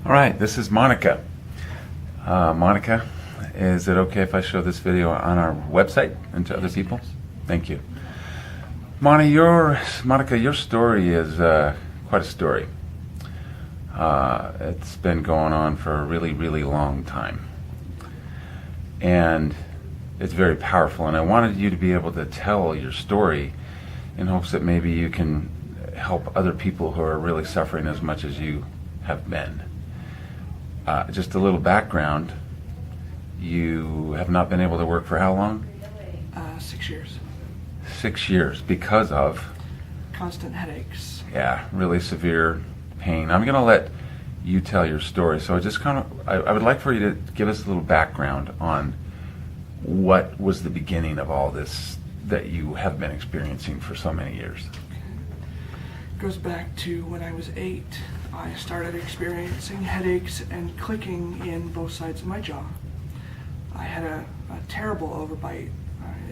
All right, this is Monica. Monica, is it okay if I show this video on our website and to other people? Thank you. Monica, your story is quite a story. It's been going on for a really, really long time. And it's very powerful. And I wanted you to be able to tell your story in hopes that maybe you can help other people who are really suffering as much as you have been. Just a little background. You have not been able to work for how long? 6 years. 6 years because of? Constant headaches. Yeah, really severe pain. I'm going to let you tell your story. So I would like for you to give us a little background on what was the beginning of all this that you have been experiencing for so many years. It goes back to when I was 8. I started experiencing headaches and clicking in both sides of my jaw. I had a terrible overbite.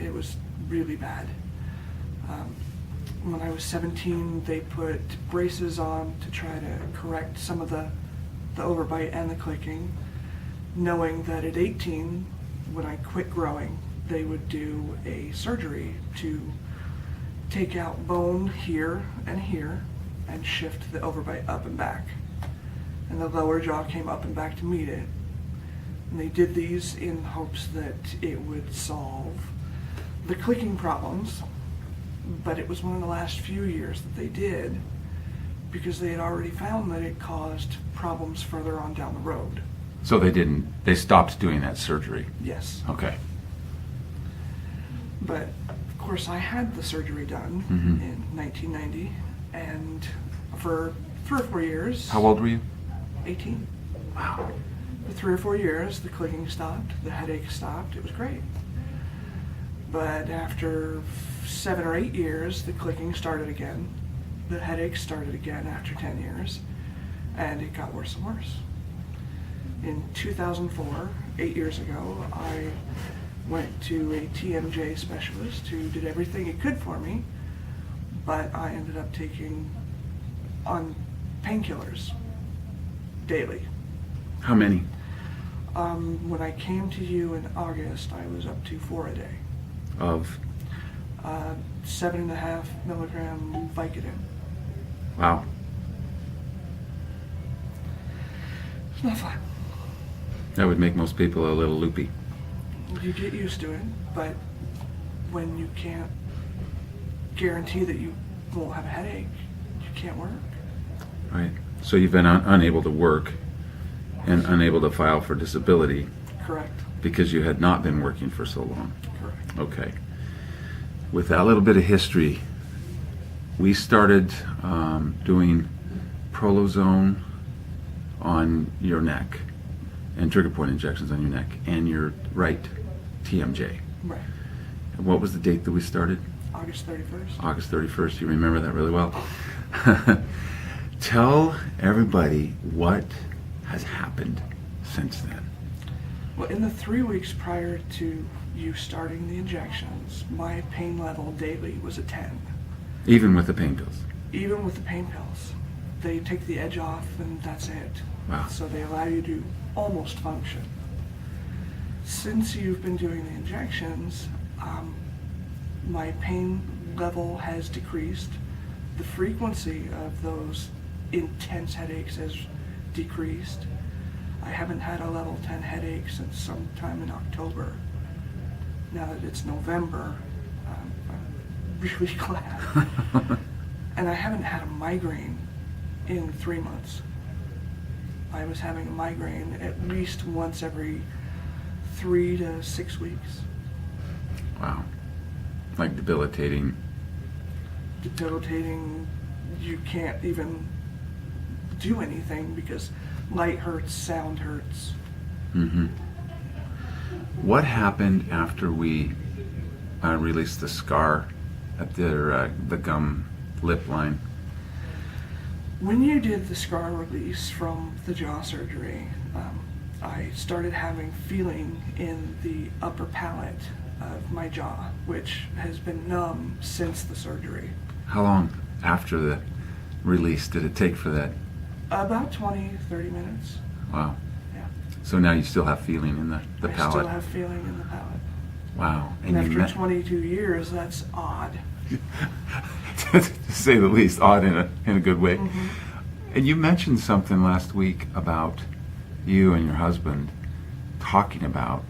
It was really bad. When I was 17, they put braces on to try to correct some of the overbite and the clicking, knowing that at 18, when I quit growing, they would do a surgery to take out bone here and shift the overbite up and back. And the lower jaw came up and back to meet it. And they did these in hopes that it would solve the clicking problems, but it was one of the last few years that they did because they had already found that it caused problems further on down the road. So they stopped doing that surgery? Yes. Okay. But of course I had the surgery done in 1990, and for 3 or 4 years. How old were you? 18. Wow. For 3 or 4 years, the clicking stopped, the headache stopped, it was great. But after 7 or 8 years, the clicking started again, the headache started again after 10 years, and it got worse and worse. In 2004, 8 years ago, I went to a TMJ specialist who did everything he could for me, but I ended up taking on painkillers daily. How many? When I came to you in August, I was up to 4 a day. Of? 7.5 milligram Vicodin. Wow. It's not fun. That would make most people a little loopy. You get used to it, but when you can't guarantee that you won't have a headache, you can't work. Right. So you've been unable to work and unable to file for disability. Correct. Because you had not been working for so long. Correct. Okay. With that little bit of history, we started doing Prolozone on your neck and trigger point injections on your neck and your right TMJ. Right. And what was the date that we started? August 31st. August 31st. You remember that really well. Tell everybody what has happened since then. Well, in the 3 weeks prior to you starting the injections, my pain level daily was a 10. Even with the pain pills? Even with the pain pills. They take the edge off and that's it. Wow. So they allow you to almost function. Since you've been doing the injections, my pain level has decreased. The frequency of those intense headaches has decreased. I haven't had a level 10 headache since sometime in October. Now that it's November, I'm really glad. And I haven't had a migraine in 3 months. I was having a migraine at least once every 3 to 6 weeks. Wow. Like debilitating. Debilitating. You can't even do anything because light hurts, sound hurts. Mm-hmm. What happened after we released the scar at the gum lip line? When you did the scar release from the jaw surgery, I started having feeling in the upper palate of my jaw, which has been numb since the surgery. How long after the release did it take for that About 20, 30 minutes. Wow. Yeah. So now you still have feeling in the I palate. still have feeling in the palate. Wow. And you after met- 22 years, that's odd. to say the least, odd in a good way. Mhm. And you mentioned something last week about you and your husband talking about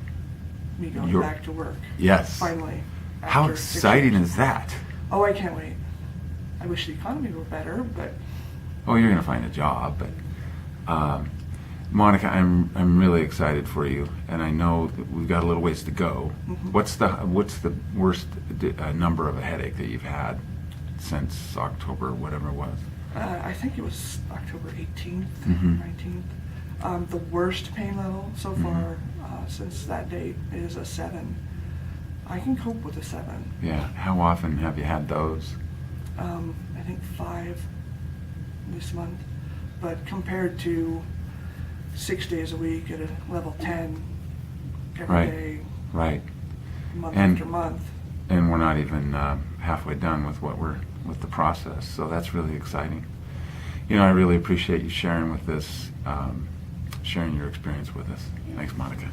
Me going Your- back to work. yes. Finally. How after 6 exciting years. is that? Oh, I can't wait. I wish the economy were better, but Oh, you're going to find a job, but Monica, I'm really excited for you, and I know that we've got a little ways to go. Mhm. What's the worst number of a headache that you've had since October, whatever it was? I think it was October 18th, Mhm. 19th. The worst pain level so Mhm. far since that date is a 7. I can cope with a 7. Yeah. How often have you had those? I think 5 this month. But compared to 6 days a week at a level 10 every Right. day, Right. month And- after month. And we're not even halfway done with the process, so that's really exciting. You know, I really appreciate you sharing with us, sharing your experience with us. Thanks, Monica.